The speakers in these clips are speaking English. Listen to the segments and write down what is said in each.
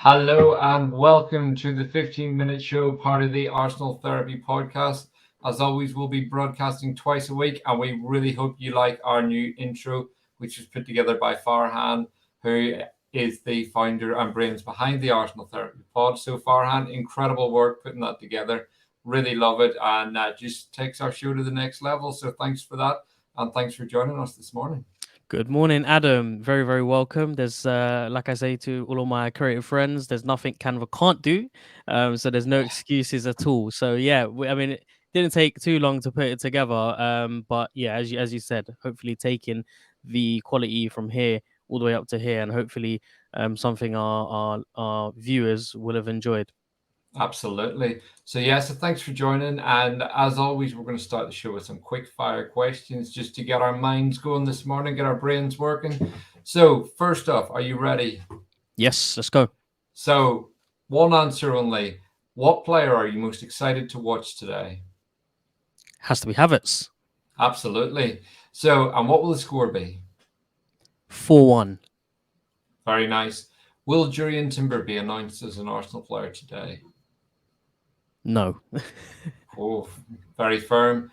Hello and welcome to the 15-minute show, part of the Arsenal Therapy podcast. As always, we'll be broadcasting twice a week, and we really hope you like our new intro, which was put together by Farhan, who is the founder and brains behind the Arsenal Therapy pod. So, Farhan, incredible work putting that together. Really love it, and just takes our show to the next level. So, thanks for that, and thanks for joining us this morning. Good morning, Adam. Very, very welcome. There's, like I say to all of my creative friends, there's nothing Canva can't do. So there's no excuses at all. So yeah, I mean, it didn't take too long to put it together. But yeah, as you said, hopefully taking the quality from here all the way up to here, and hopefully something our viewers will have enjoyed. Absolutely. So thanks for joining. And as always, we're going to start the show with some quick fire questions just to get our minds going this morning, get our brains working. So, first off, are you ready? Yes, let's go. So, one answer only. What player are you most excited to watch today? Has to be Havertz. Absolutely. So, and what will the score be? 4-1. Very nice. Will Jurriën Timber be announced as an Arsenal player today? No. Oh, very firm.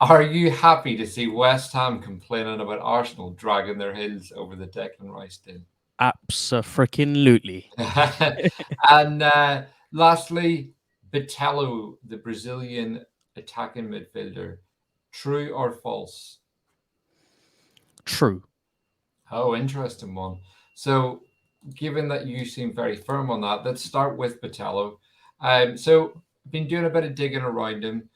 Are you happy to see West Ham complaining about Arsenal dragging their heels over the Declan Rice deal? Abso-freaking-lutely. And lastly, Bitello, the Brazilian attacking midfielder. True or false? True. Oh, interesting one. So, given that you seem very firm on that, let's start with Bitello. So, been doing a bit of digging around him,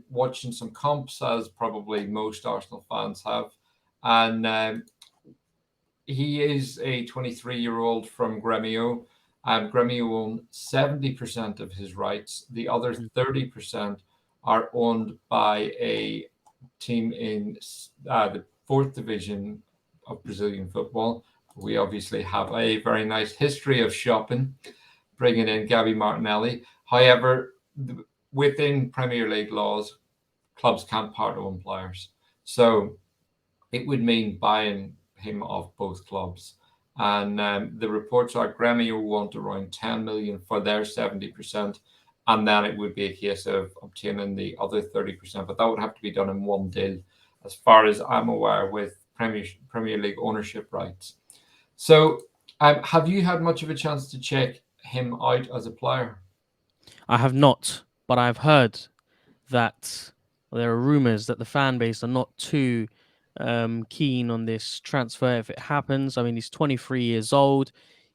watching some comps, as probably most Arsenal fans have, and he is a 23-year-old from Gremio. Gremio own 70% of his rights. The other Mm. 30% are owned by a team in the fourth division of Brazilian football. We obviously have a very nice history of shopping, bringing in Gabby Martinelli. However, within Premier League laws, clubs can't part own players. So it would mean buying him off both clubs. And the reports are Gremio want around 10 million for their 70%. And then it would be a case of obtaining the other 30%. But that would have to be done in one deal, as far as I'm aware, with Premier League ownership rights. So, have you had much of a chance to check him out as a player? I have not, but I've heard that there are rumors that the fan base are not too keen on this transfer if it happens. I mean, he's 23 years old,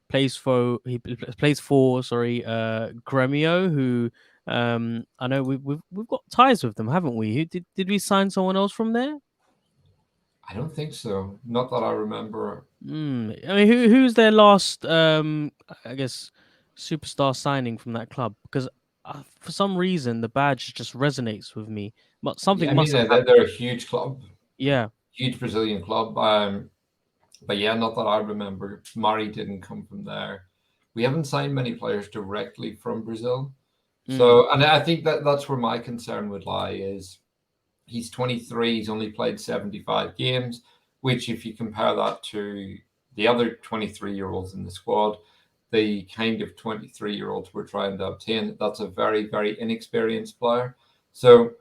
plays for Gremio, who I know we've got ties with them, haven't we? Who did we sign someone else from there? I don't think so. Not that I remember. I mean, who's their last I guess superstar signing from that club? Because for some reason the badge just resonates with me, but Yeah, something I mean, must have they're happened. a huge club, Yeah. huge Brazilian club. But yeah, not that I remember. Mari didn't come from there. We haven't signed many players directly from Brazil. Mm. So, and I think that that's where my concern would lie is he's 23, he's only played 75 games, which if you compare that to the other 23-year-olds in the squad, the kind of 23-year-olds we're trying to obtain, that's a very, very inexperienced player. So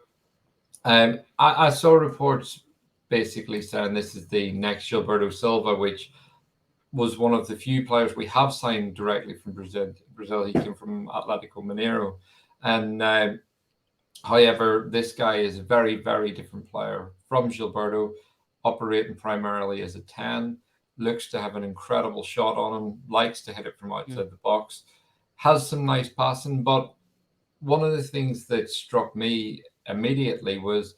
I saw reports basically saying this is the next Gilberto Silva, which was one of the few players we have signed directly from Brazil. He came from Atletico Mineiro, and however, this guy is a very, very different player from Gilberto, operating primarily as a 10. Looks to have an incredible shot on him, likes to hit it from Mm. outside the box, has some nice passing. But one of the things that struck me immediately was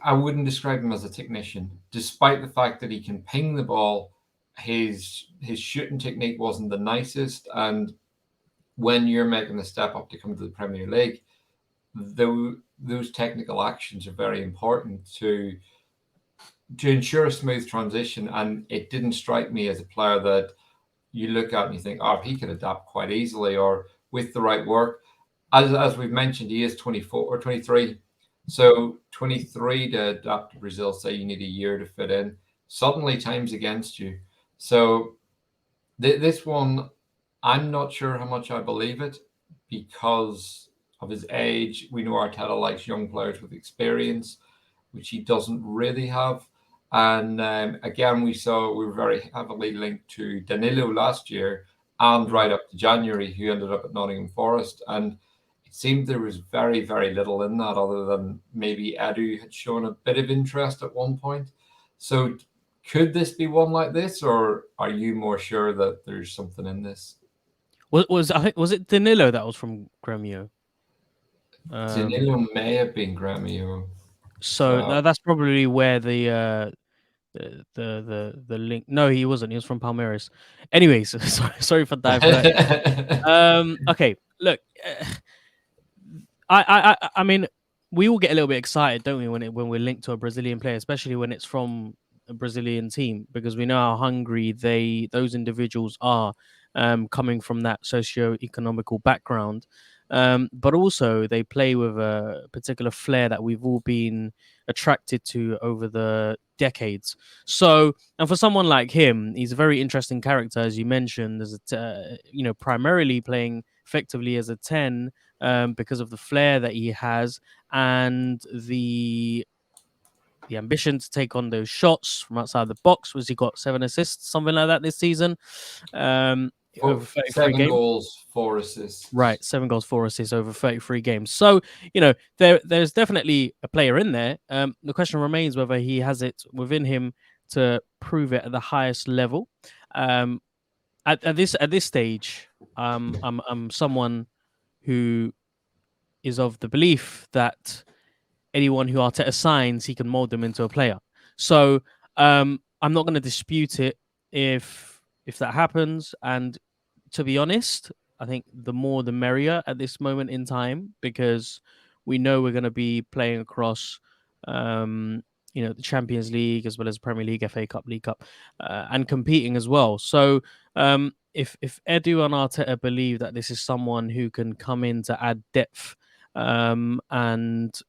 I wouldn't describe him as a technician, despite the fact that he can ping the ball. His shooting technique wasn't the nicest, and when you're making the step up to come to the Premier League, those technical actions are very important to ensure a smooth transition. And it didn't strike me as a player that you look at and you think, oh, he could adapt quite easily, or with the right work. As we've mentioned, he is 24 or 23. So 23 to adapt to Brazil, say you need a year to fit in. Suddenly time's against you. So This one, I'm not sure how much I believe it because of his age. We know Arteta likes young players with experience, which he doesn't really have. And again, we were very heavily linked to Danilo last year and Mm. right up to January, who ended up at Nottingham Forest. And it seemed there was very, very little in that other than maybe Edu had shown a bit of interest at one point. So could this be one like this, or are you more sure that there's something in this? Was I think was it Danilo that was from Gremio? Um, Danilo may have been Gremio. so that's probably where the link. No, he wasn't. He was from Palmeiras. Anyways, sorry for diverting. Okay, look, I mean, we all get a little bit excited, don't we, when we're linked to a Brazilian player, especially when it's from a Brazilian team, because we know how hungry those individuals are, coming from that socio-economical background. But also they play with a particular flair that we've all been attracted to over the decades. So, and for someone like him, he's a very interesting character, as you mentioned, as primarily playing effectively as a 10, because of the flair that he has and the ambition to take on those shots from outside the box. Was he got 7 assists, something like that this season? Over 33 Seven games. goals, 4 assists. Right, 7 goals, 4 assists over 33 games. So there's definitely a player in there. The question remains whether he has it within him to prove it at the highest level. Um, at this stage, I'm someone who is of the belief that anyone who Arteta signs, he can mold them into a player. So I'm not going to dispute it if that happens. And to be honest, I think the more the merrier at this moment in time, because we know we're going to be playing across, the Champions League as well as Premier League, FA Cup, League Cup, and competing as well. So if Edu and Arteta believe that this is someone who can come in to add depth, and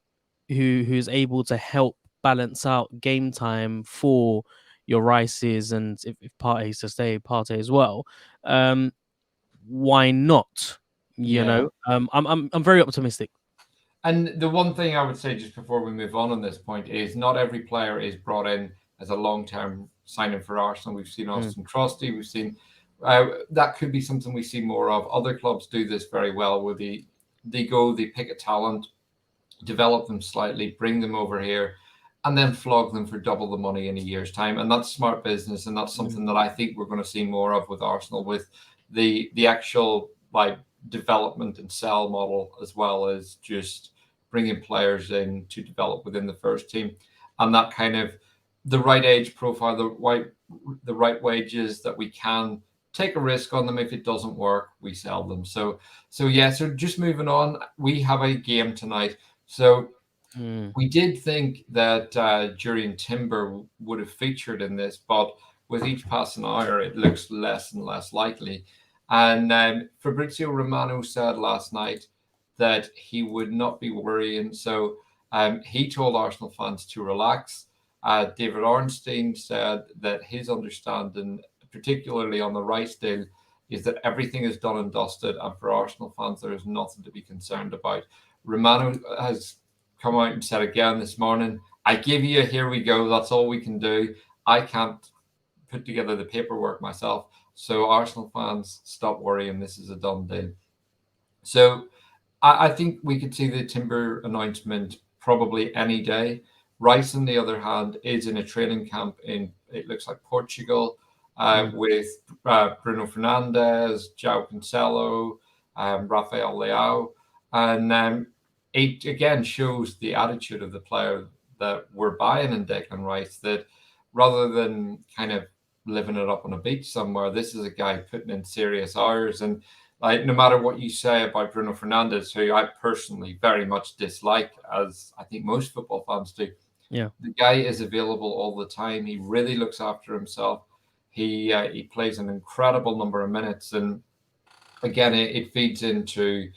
who's able to help balance out game time for your Rices, and if Partey's to stay, Partey as well. Um, why not? Yeah. I'm very optimistic. And the one thing I would say just before we move on this point is not every player is brought in as a long term signing for Arsenal. We've seen Mm, Austin Trusty. We've seen that could be something we see more of. Other clubs do this very well where they pick a talent, develop them slightly, bring them over here, and then flog them for double the money in a year's time. And that's smart business, and that's mm, something that I think we're going to see more of with Arsenal, with the actual like development and sell model, as well as just bringing players in to develop within the first team, and that kind of the right age profile, the right wages that we can take a risk on them. If it doesn't work, we sell them. So yeah. So just moving on, we have a game tonight. So mm, we did think that Jurien Timber would have featured in this, but with each passing hour, it looks less and less likely. And Fabrizio Romano said last night that he would not be worrying. So he told Arsenal fans to relax. David Ornstein said that his understanding, particularly on the Rice deal, is that everything is done and dusted, and for Arsenal fans, there is nothing to be concerned about. Romano has come out and said again this morning, I give you a here we go. That's all we can do. I can't put together the paperwork myself. So Arsenal fans, stop worrying. This is a done deal. So I think we could see the Timber announcement probably any day. Rice, on the other hand, is in a training camp in, it looks like, Portugal, mm, with Bruno Fernandes, João Cancelo, Rafael Leao. And it again shows the attitude of the player that we're buying in Declan Rice, that rather than kind of living it up on a beach somewhere, this is a guy putting in serious hours. And like, no matter what you say about Bruno Fernandes, who I personally very much dislike, as I think most football fans do, yeah. the guy is available all the time. He really looks after himself. He plays an incredible number of minutes, and again, it feeds into,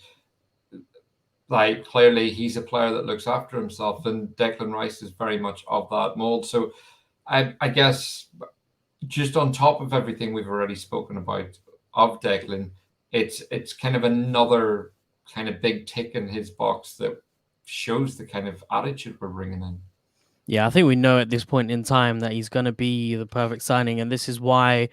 like, clearly he's a player that looks after himself, and Declan Rice is very much of that mold. So I guess just on top of everything we've already spoken about of Declan, it's kind of another kind of big tick in his box that shows the kind of attitude we're bringing in. Yeah, I think we know at this point in time that he's going to be the perfect signing, and this is why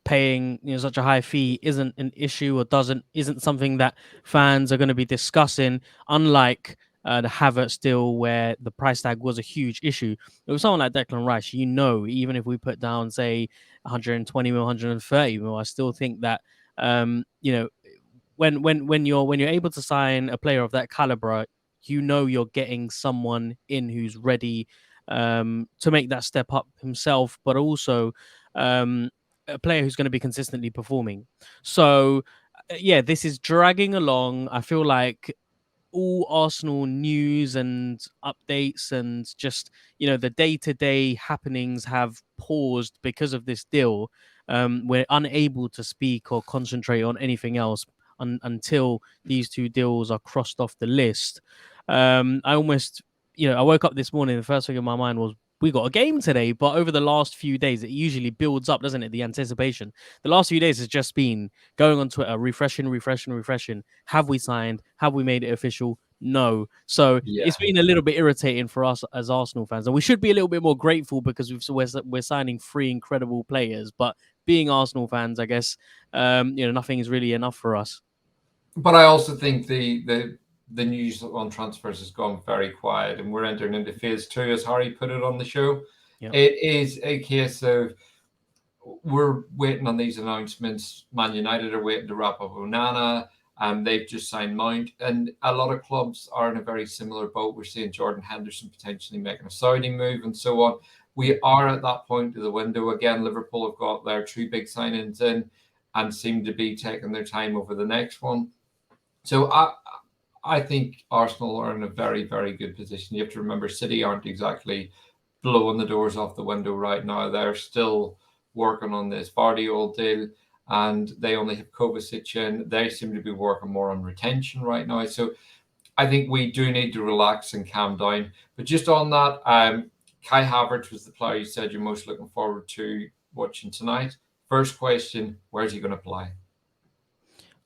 paying such a high fee isn't an issue or isn't something that fans are going to be discussing. Unlike the Havertz deal, where the price tag was a huge issue, with someone like Declan Rice, even if we put down say 120 mil, 130 mil, I still think that when you're able to sign a player of that caliber, you're getting someone in who's ready to make that step up himself, but also um, a player who's going to be consistently performing. So, yeah, this is dragging along. I feel like all Arsenal news and updates and just the day-to-day happenings have paused because of this deal. We're unable to speak or concentrate on anything else until these two deals are crossed off the list. I almost, I woke up this morning. The first thing in my mind was we got a game today, but over the last few days, it usually builds up, doesn't it? The anticipation. The last few days has just been going on Twitter, refreshing, refreshing, refreshing. Have we signed? Have we made it official? No. So Yeah. it's been a little bit irritating for us as Arsenal fans, and we should be a little bit more grateful because we're signing three incredible players. But being Arsenal fans, I guess nothing is really enough for us. But I also think the news on transfers has gone very quiet, and we're entering into phase two, as Harry put it on the show. Yeah. It is a case of we're waiting on these announcements. Man United are waiting to wrap up Onana. They've just signed Mount, and a lot of clubs are in a very similar boat. We're seeing Jordan Henderson potentially making a Saudi move, and so on. We are at that point of the window again. Liverpool have got their two big signings in, and seem to be taking their time over the next one. So I think Arsenal are in a very, very good position. You have to remember City aren't exactly blowing the doors off the window right now. They're still working on this Vardy deal, and they only have Kovacic in. They seem to be working more on retention right now. So I think we do need to relax and calm down. But just on that, Kai Havertz was the player you said you're most looking forward to watching tonight. First question: where's he going to play?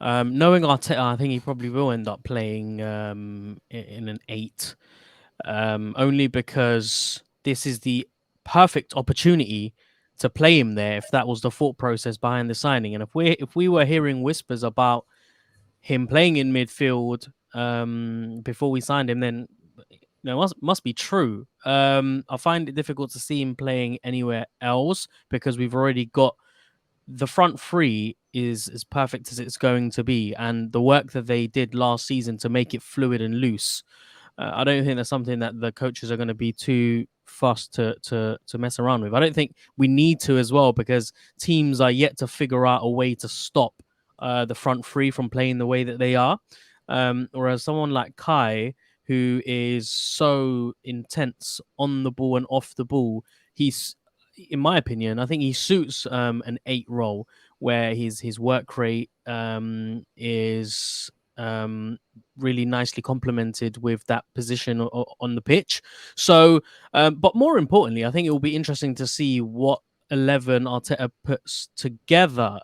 Knowing Arteta, I think he probably will end up playing in an eight, only because this is the perfect opportunity to play him there. If that was the thought process behind the signing, and if we were hearing whispers about him playing in midfield before we signed him, then must be true. I find it difficult to see him playing anywhere else because we've already got the front three is as perfect as it's going to be, and the work that they did last season to make it fluid and loose. I don't think that's something that the coaches are going to be too fussed to mess around with. I don't think we need to as well because teams are yet to figure out a way to stop the front three from playing the way that they are. Whereas someone like Kai, who is so intense on the ball and off the ball, he's in my opinion, I think he suits an eight role where his work rate is really nicely complemented with that position on the pitch. So, but more importantly, I think it will be interesting to see what 11 Arteta puts together,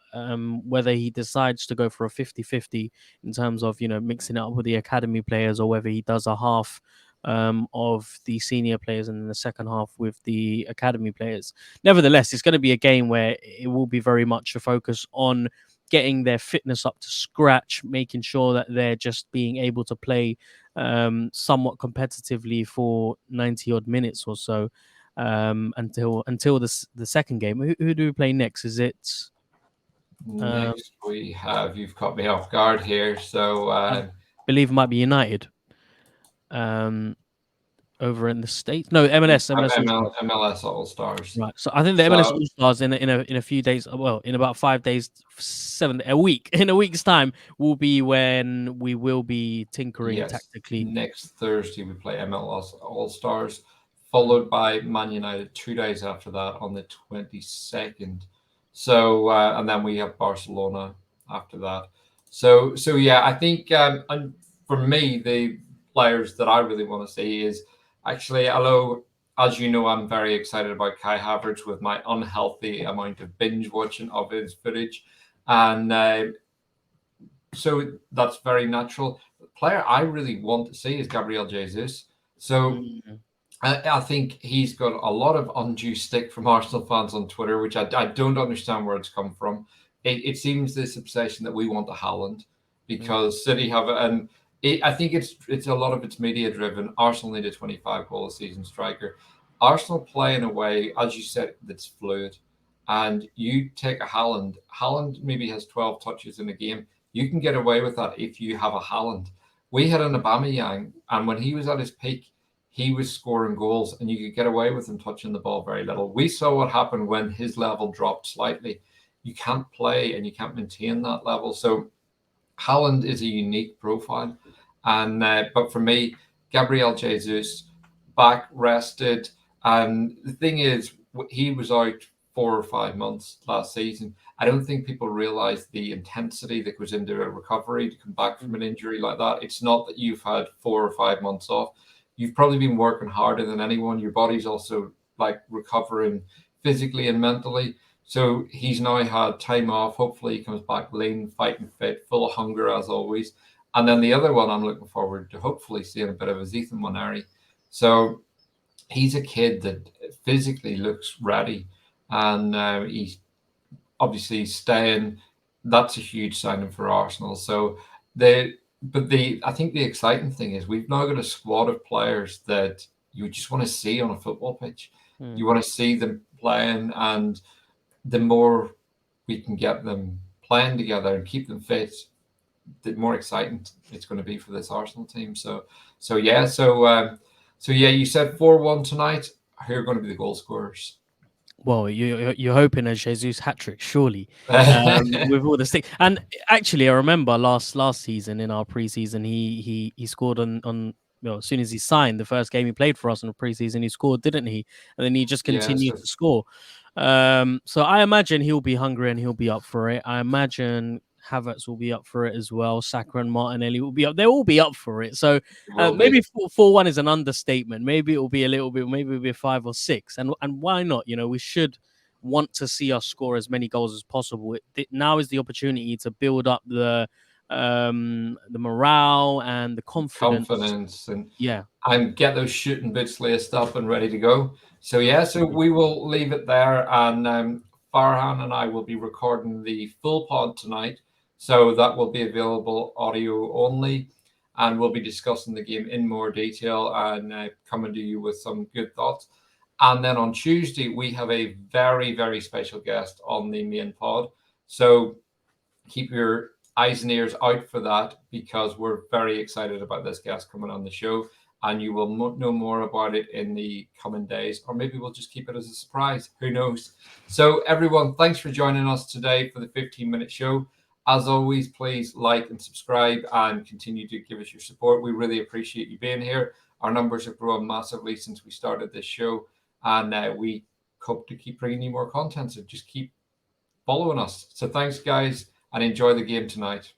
whether he decides to go for a 50-50 in terms of, mixing it up with the academy players or whether he does a half of the senior players and then the second half with the academy players. Nevertheless, it's going to be a game where it will be very much a focus on getting their fitness up to scratch, making sure that they're just being able to play somewhat competitively for 90 odd minutes or so until the second game. Who do we play next? Is it? Um, Next, we have you've caught me off guard here. So I believe it might be United. Um, over in the States. No, we MLS have All Stars. MLS All Stars. Right. So I think the MLS So All Stars in a few days, well, in about 5 days, a week, in a week's time, will be when we will be tinkering yes, tactically. next Thursday we play MLS All Stars, Mm. followed by Man United 2 days after that on the 22nd. So and then we have Barcelona after that. So yeah, I think and for me the players that I really want to see is actually hello. as you know, I'm very excited about Kai Havertz with my unhealthy amount of binge watching of his footage. And so that's very natural. The player I really want to see is Gabriel Jesus. So Mm, I think he's got a lot of undue stick from Arsenal fans on Twitter, which I don't understand where it's come from. It seems this obsession that we want a Haaland mm, because City have it, and I think it's a lot of it's media driven. Arsenal need a 25 goal a season striker. Arsenal play in a way, as you said, that's fluid. And you take a Haaland. Haaland maybe has 12 touches in a game. You can get away with that if you have a Haaland. We had an Aubameyang, and when he was at his peak, he was scoring goals and you could get away with him touching the ball very little. We saw what happened when his level dropped slightly. You can't play and you can't maintain that level. So Haaland is a unique profile. And but for me, Gabriel Jesus back rested. And the thing is, he was out 4 or 5 months last season. I don't think people realize the intensity that goes into a recovery to come back from an mm, injury like that. It's not that you've had 4 or 5 months off. You've probably been working harder than anyone. Your body's also like recovering physically and mentally. So he's now had time off. Hopefully, he comes back lean, fighting fit, full of hunger as always. And then the other one I'm looking forward to hopefully seeing a bit of is Ethan Moneri. So he's a kid that physically looks ready, and he's obviously staying. That's a huge signing for Arsenal. So the I think the exciting thing is we've now got a squad of players that you just want to see on a football pitch. You mm. want to see them playing, and the more we can get them playing together and keep them fit, the more exciting it's going to be for this Arsenal team. So yeah, so yeah, you said 4-1 tonight. Who are going to be the goal scorers? Well, you're hoping a Jesus hat trick, surely, with all the stick. And actually, I remember last season in our preseason, he scored on well, as soon as he signed the first game he played for us in the preseason, he scored, didn't he? And then he just Yeah, continued so to score. So I imagine he'll be hungry and he'll be up for it. I imagine Havertz will be up for it as well. Saka and Martinelli will be up. They'll all be up for it. So it will maybe be 4-1 is an understatement. Maybe it will be a little bit. Maybe it'll be 5 or 6. And why not? You know, we should want to see us score as many goals as possible. Now is the opportunity to build up the morale and the confidence. confidence Yeah. and get those shooting bits laced up and ready to go. So yeah, so we will leave it there, and Farhan and I will be recording the full pod tonight, so that will be available audio only, and we'll be discussing the game in more detail and coming to you with some good thoughts. And then on Tuesday we have a very special guest on the main pod, so keep your eyes and ears out for that because we're very excited about this guest coming on the show. And you will know more about it in the coming days, or maybe we'll just keep it as a surprise. Who knows? So, everyone, thanks for joining us today for the 15-minute show. As always, please like and subscribe and continue to give us your support. We really appreciate you being here. Our numbers have grown massively since we started this show, and we hope to keep bringing you more content. So, just keep following us. So, thanks, guys, and enjoy the game tonight.